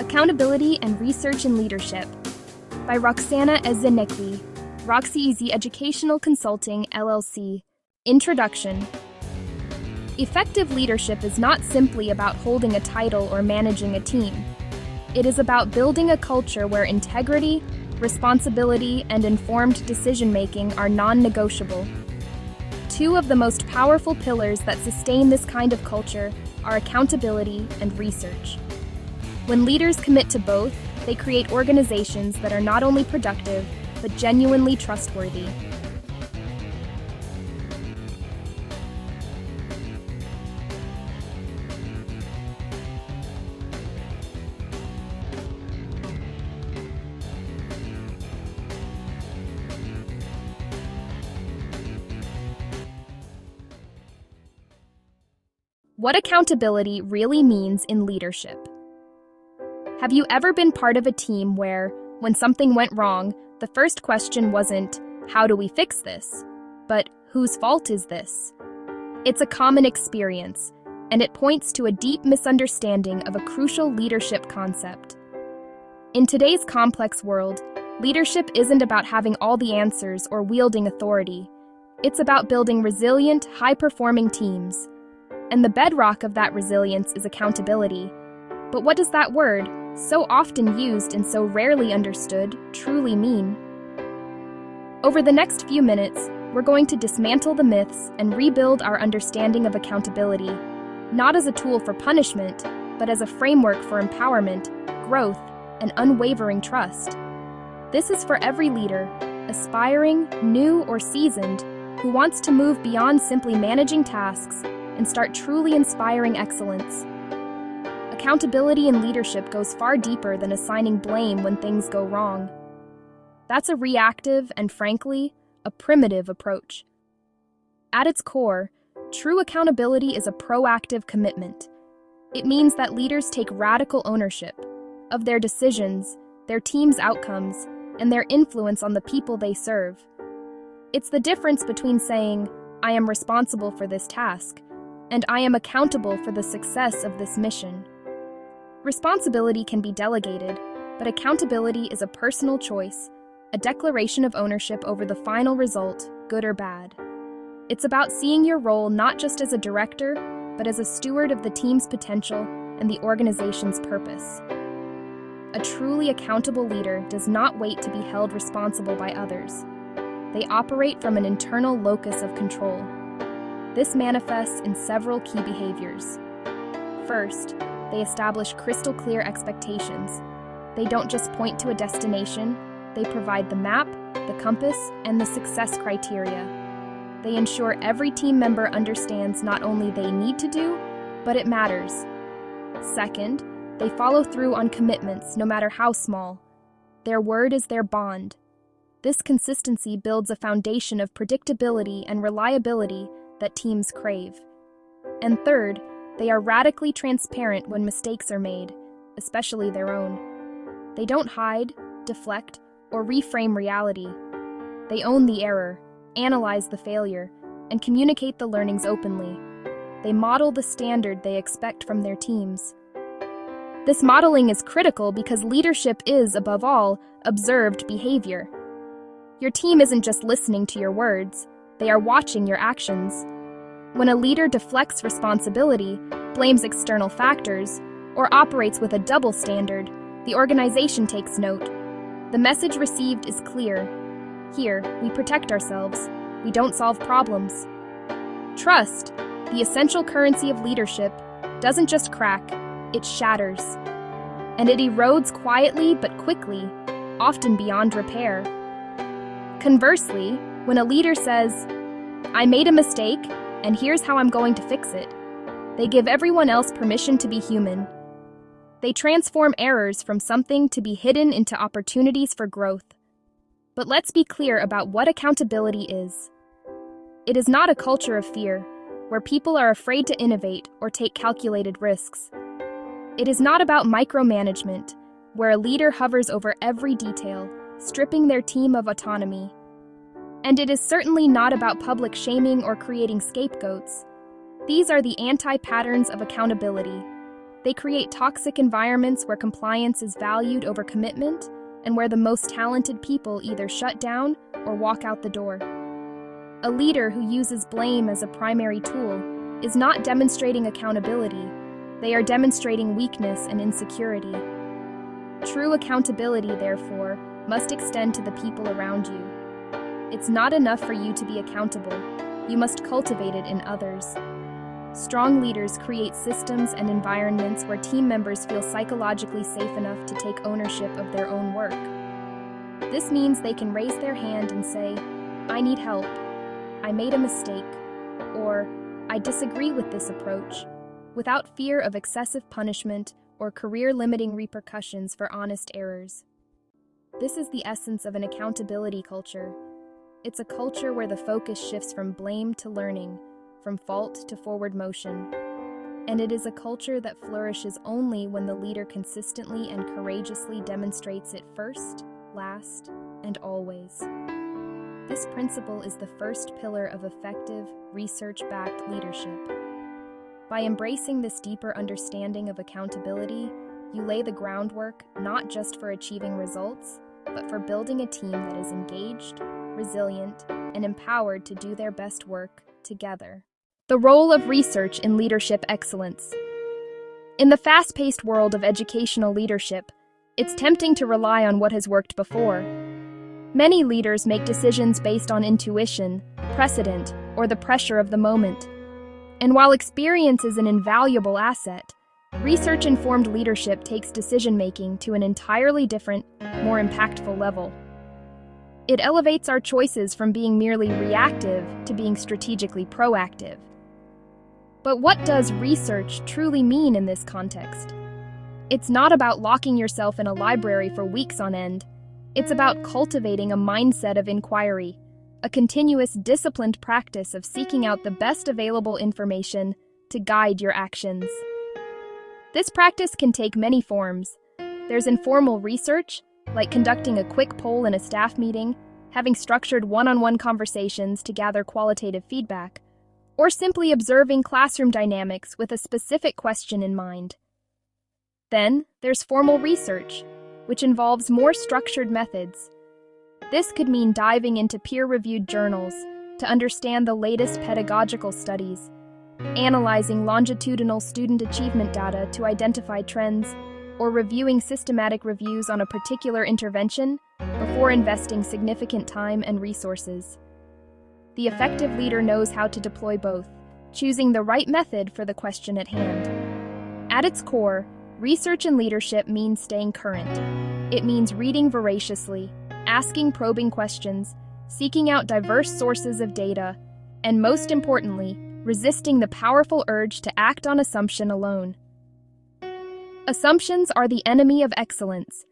Accountability and Research in Leadership by Roxana Ezenekwi, Roxy Easy Educational Consulting, LLC. Introduction. Effective leadership is not simply about holding a title or managing a team. It is about building a culture where integrity, responsibility, and informed decision-making are non-negotiable. Two of the most powerful pillars that sustain this kind of culture are accountability and research. When leaders commit to both, they create organizations that are not only productive, but genuinely trustworthy. What accountability really means in leadership. Have you ever been part of a team where, when something went wrong, the first question wasn't, "How do we fix this?" but "Whose fault is this?" It's a common experience, and it points to a deep misunderstanding of a crucial leadership concept. In today's complex world, leadership isn't about having all the answers or wielding authority. It's about building resilient, high-performing teams. And the bedrock of that resilience is accountability. But what does that word, so often used and so rarely understood, truly mean? Over the next few minutes, we're going to dismantle the myths and rebuild our understanding of accountability, not as a tool for punishment, but as a framework for empowerment, growth, and unwavering trust. This is for every leader, aspiring, new, or seasoned, who wants to move beyond simply managing tasks and start truly inspiring excellence. Accountability in leadership goes far deeper than assigning blame when things go wrong. That's a reactive and, frankly, a primitive approach. At its core, true accountability is a proactive commitment. It means that leaders take radical ownership of their decisions, their team's outcomes, and their influence on the people they serve. It's the difference between saying, "I am responsible for this task," and "I am accountable for the success of this mission." Responsibility can be delegated, but accountability is a personal choice, a declaration of ownership over the final result, good or bad. It's about seeing your role not just as a director, but as a steward of the team's potential and the organization's purpose. A truly accountable leader does not wait to be held responsible by others. They operate from an internal locus of control. This manifests in several key behaviors. First, they establish crystal-clear expectations. They don't just point to a destination, they provide the map, the compass, and the success criteria. They ensure every team member understands not only they need to do, but it matters. Second, they follow through on commitments, no matter how small. Their word is their bond. This consistency builds a foundation of predictability and reliability that teams crave. And third, they are radically transparent when mistakes are made, especially their own. They don't hide, deflect, or reframe reality. They own the error, analyze the failure, and communicate the learnings openly. They model the standard they expect from their teams. This modeling is critical because leadership is, above all, observed behavior. Your team isn't just listening to your words, they are watching your actions. When a leader deflects responsibility, blames external factors, or operates with a double standard, the organization takes note. The message received is clear. Here, we protect ourselves. We don't solve problems. Trust, the essential currency of leadership, doesn't just crack, it shatters. And it erodes quietly but quickly, often beyond repair. Conversely, when a leader says, "I made a mistake, and here's how I'm going to fix it," they give everyone else permission to be human. They transform errors from something to be hidden into opportunities for growth. But let's be clear about what accountability is. It is not a culture of fear, where people are afraid to innovate or take calculated risks. It is not about micromanagement, where a leader hovers over every detail, stripping their team of autonomy. And it is certainly not about public shaming or creating scapegoats. These are the anti-patterns of accountability. They create toxic environments where compliance is valued over commitment and where the most talented people either shut down or walk out the door. A leader who uses blame as a primary tool is not demonstrating accountability. They are demonstrating weakness and insecurity. True accountability, therefore, must extend to the people around you. It's not enough for you to be accountable. You must cultivate it in others. Strong leaders create systems and environments where team members feel psychologically safe enough to take ownership of their own work. This means they can raise their hand and say, "I need help," "I made a mistake," or "I disagree with this approach," without fear of excessive punishment or career-limiting repercussions for honest errors. This is the essence of an accountability culture. It's a culture where the focus shifts from blame to learning, from fault to forward motion. And it is a culture that flourishes only when the leader consistently and courageously demonstrates it first, last, and always. This principle is the first pillar of effective, research-backed leadership. By embracing this deeper understanding of accountability, you lay the groundwork not just for achieving results, but for building a team that is engaged, resilient, and empowered to do their best work together. The role of research in leadership excellence. In the fast-paced world of educational leadership, it's tempting to rely on what has worked before. Many leaders make decisions based on intuition, precedent, or the pressure of the moment. And while experience is an invaluable asset, research-informed leadership takes decision-making to an entirely different, more impactful level. It elevates our choices from being merely reactive to being strategically proactive. But what does research truly mean in this context? It's not about locking yourself in a library for weeks on end. It's about cultivating a mindset of inquiry, a continuous disciplined practice of seeking out the best available information to guide your actions. This practice can take many forms. There's informal research, like conducting a quick poll in a staff meeting, having structured one-on-one conversations to gather qualitative feedback, or simply observing classroom dynamics with a specific question in mind. Then, there's formal research, which involves more structured methods. This could mean diving into peer-reviewed journals to understand the latest pedagogical studies, analyzing longitudinal student achievement data to identify trends, or reviewing systematic reviews on a particular intervention before investing significant time and resources. The effective leader knows how to deploy both, choosing the right method for the question at hand. At its core, research in leadership means staying current. It means reading voraciously, asking probing questions, seeking out diverse sources of data, and most importantly, resisting the powerful urge to act on assumption alone. Assumptions are the enemy of excellence.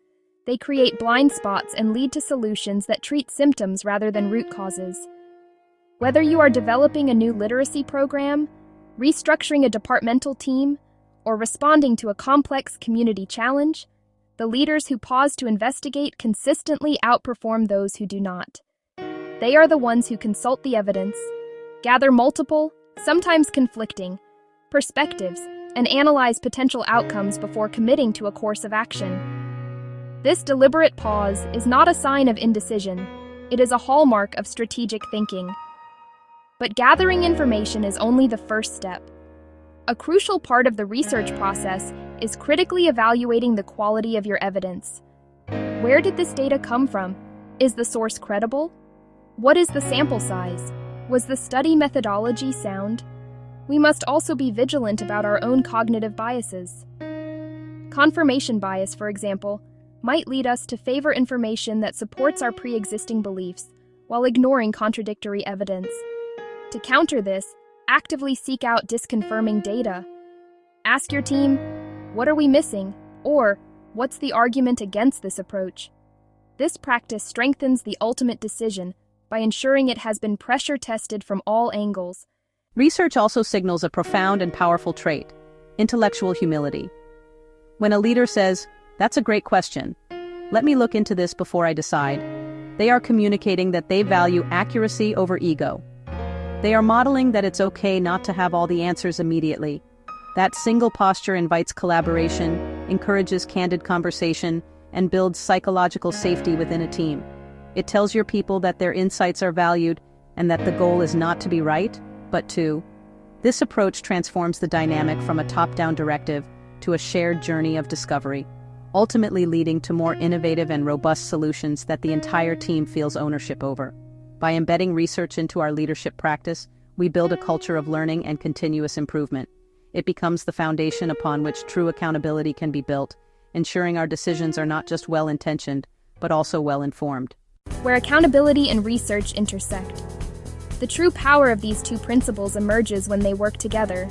They create blind spots and lead to solutions that treat symptoms rather than root causes. Whether you are developing a new literacy program, restructuring a departmental team, or responding to a complex community challenge, the leaders who pause to investigate consistently outperform those who do not. They are the ones who consult the evidence, gather multiple, sometimes conflicting, perspectives, and analyze potential outcomes before committing to a course of action. This deliberate pause is not a sign of indecision. It is a hallmark of strategic thinking. But gathering information is only the first step. A crucial part of the research process is critically evaluating the quality of your evidence. Where did this data come from? Is the source credible? What is the sample size? Was the study methodology sound? We must also be vigilant about our own cognitive biases. Confirmation bias, for example, might lead us to favor information that supports our pre-existing beliefs while ignoring contradictory evidence. To counter this, actively seek out disconfirming data. Ask your team, what are we missing? Or, what's the argument against this approach? This practice strengthens the ultimate decision by ensuring it has been pressure tested from all angles. Research also signals a profound and powerful trait: intellectual humility. When a leader says, "That's a great question. Let me look into this before I decide," they are communicating that they value accuracy over ego. They are modeling that it's okay not to have all the answers immediately, That single posture invites collaboration, encourages candid conversation, and builds psychological safety within a team. It tells your people that their insights are valued and that the goal is not to be right, but to. This approach transforms the dynamic from a top-down directive to a shared journey of discovery, ultimately leading to more innovative and robust solutions that the entire team feels ownership over. By embedding research into our leadership practice, we build a culture of learning and continuous improvement. It becomes the foundation upon which true accountability can be built, ensuring our decisions are not just well-intentioned, but also well-informed. Where accountability and research intersect. The true power of these two principles emerges when they work together.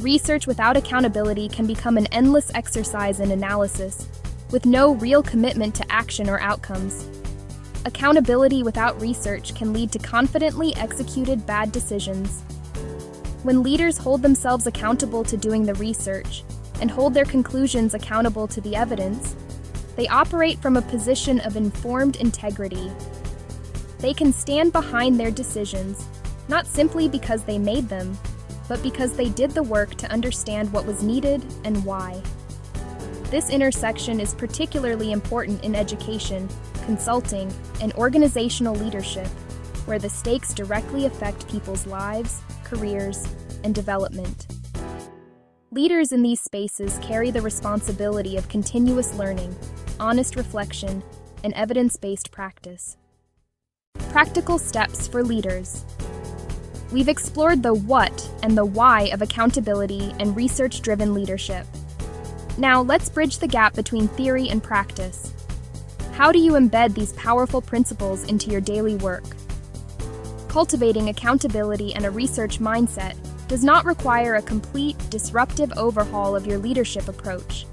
Research without accountability can become an endless exercise in analysis, with no real commitment to action or outcomes. Accountability without research can lead to confidently executed bad decisions. When leaders hold themselves accountable to doing the research and hold their conclusions accountable to the evidence, they operate from a position of informed integrity. They can stand behind their decisions, not simply because they made them, but because they did the work to understand what was needed and why. This intersection is particularly important in education, consulting, and organizational leadership, where the stakes directly affect people's lives, careers, and development. Leaders in these spaces carry the responsibility of continuous learning, honest reflection, and evidence-based practice. Practical steps for leaders. We've explored the what and the why of accountability and research-driven leadership. Now, let's bridge the gap between theory and practice. How do you embed these powerful principles into your daily work? Cultivating accountability and a research mindset does not require a complete, disruptive overhaul of your leadership approach.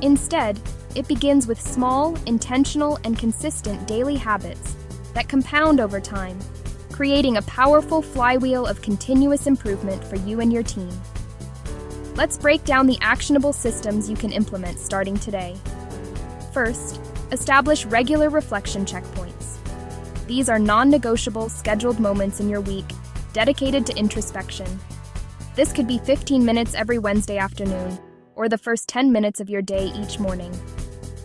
Instead, it begins with small, intentional, and consistent daily habits that compound over time, creating a powerful flywheel of continuous improvement for you and your team. Let's break down the actionable systems you can implement starting today. First, establish regular reflection checkpoints. These are non-negotiable, scheduled moments in your week dedicated to introspection. This could be 15 minutes every Wednesday afternoon, or the first 10 minutes of your day each morning.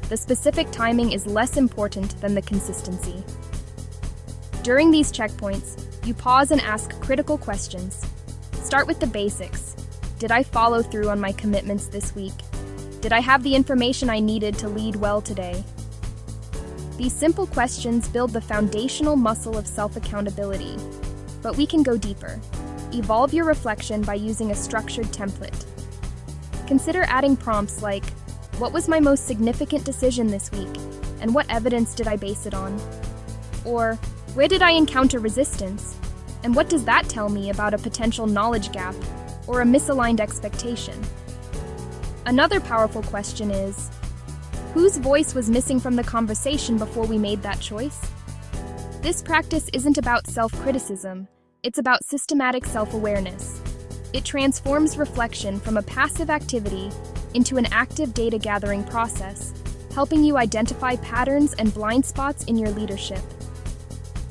The specific timing is less important than the consistency. During these checkpoints, you pause and ask critical questions. Start with the basics. Did I follow through on my commitments this week? Did I have the information I needed to lead well today? These simple questions build the foundational muscle of self-accountability. But we can go deeper. Evolve your reflection by using a structured template. Consider adding prompts like, what was my most significant decision this week, and what evidence did I base it on? Or, where did I encounter resistance, and what does that tell me about a potential knowledge gap or a misaligned expectation? Another powerful question is, whose voice was missing from the conversation before we made that choice? This practice isn't about self-criticism, it's about systematic self-awareness. It transforms reflection from a passive activity into an active data-gathering process, helping you identify patterns and blind spots in your leadership.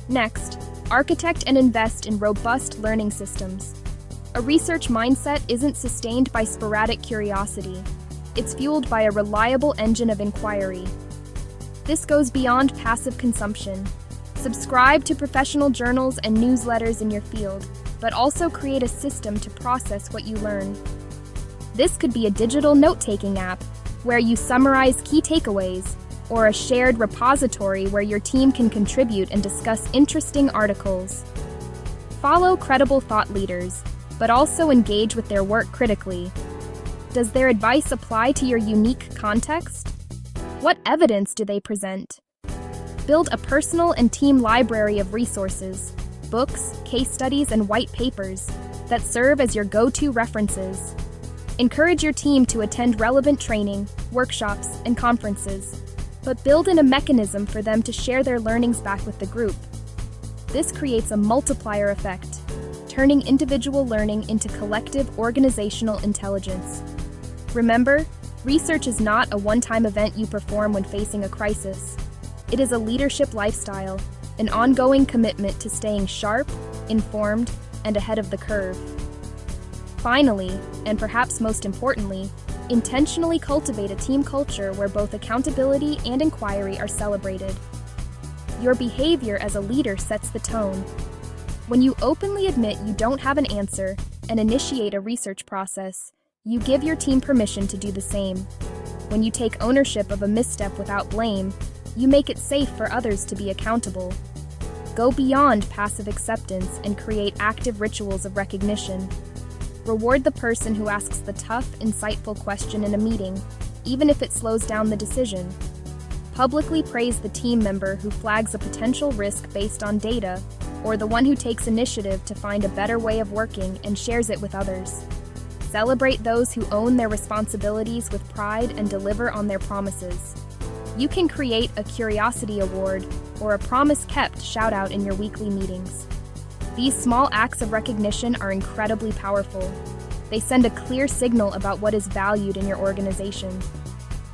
Next, architect and invest in robust learning systems. A research mindset isn't sustained by sporadic curiosity. It's fueled by a reliable engine of inquiry. This goes beyond passive consumption. Subscribe to professional journals and newsletters in your field, but also create a system to process what you learn. This could be a digital note-taking app where you summarize key takeaways, or a shared repository where your team can contribute and discuss interesting articles. Follow credible thought leaders, but also engage with their work critically. Does their advice apply to your unique context? What evidence do they present? Build a personal and team library of resources, books, case studies, and white papers that serve as your go-to references. Encourage your team to attend relevant training, workshops, and conferences, but build in a mechanism for them to share their learnings back with the group. This creates a multiplier effect, turning individual learning into collective organizational intelligence. Remember, research is not a one-time event you perform when facing a crisis. It is a leadership lifestyle, an ongoing commitment to staying sharp, informed, and ahead of the curve. Finally, and perhaps most importantly, intentionally cultivate a team culture where both accountability and inquiry are celebrated. Your behavior as a leader sets the tone. When you openly admit you don't have an answer and initiate a research process, you give your team permission to do the same. When you take ownership of a misstep without blame, you make it safe for others to be accountable. Go beyond passive acceptance and create active rituals of recognition. Reward the person who asks the tough, insightful question in a meeting, even if it slows down the decision. Publicly praise the team member who flags a potential risk based on data, or the one who takes initiative to find a better way of working and shares it with others. Celebrate those who own their responsibilities with pride and deliver on their promises. You can create a curiosity award or a promise kept shout-out in your weekly meetings. These small acts of recognition are incredibly powerful. They send a clear signal about what is valued in your organization.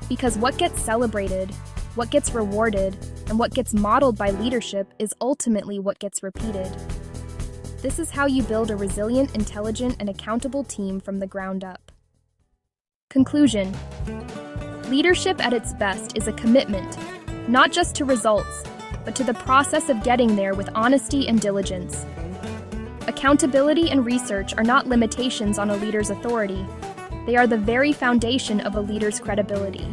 Because what gets celebrated, what gets rewarded, and what gets modeled by leadership is ultimately what gets repeated. This is how you build a resilient, intelligent, and accountable team from the ground up. Conclusion: leadership at its best is a commitment, not just to results, but to the process of getting there with honesty and diligence. Accountability and research are not limitations on a leader's authority. They are the very foundation of a leader's credibility.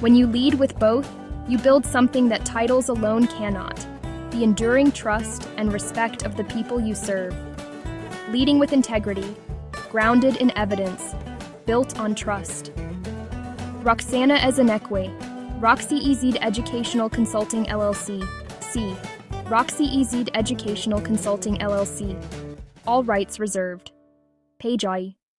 When you lead with both, you build something that titles alone cannot: the enduring trust and respect of the people you serve. Leading with integrity, grounded in evidence, built on trust. Roxana Ezenekwe, Roxy Ezid Educational Consulting LLC, C. Roxy Ezid Educational Consulting LLC. All rights reserved. Page I.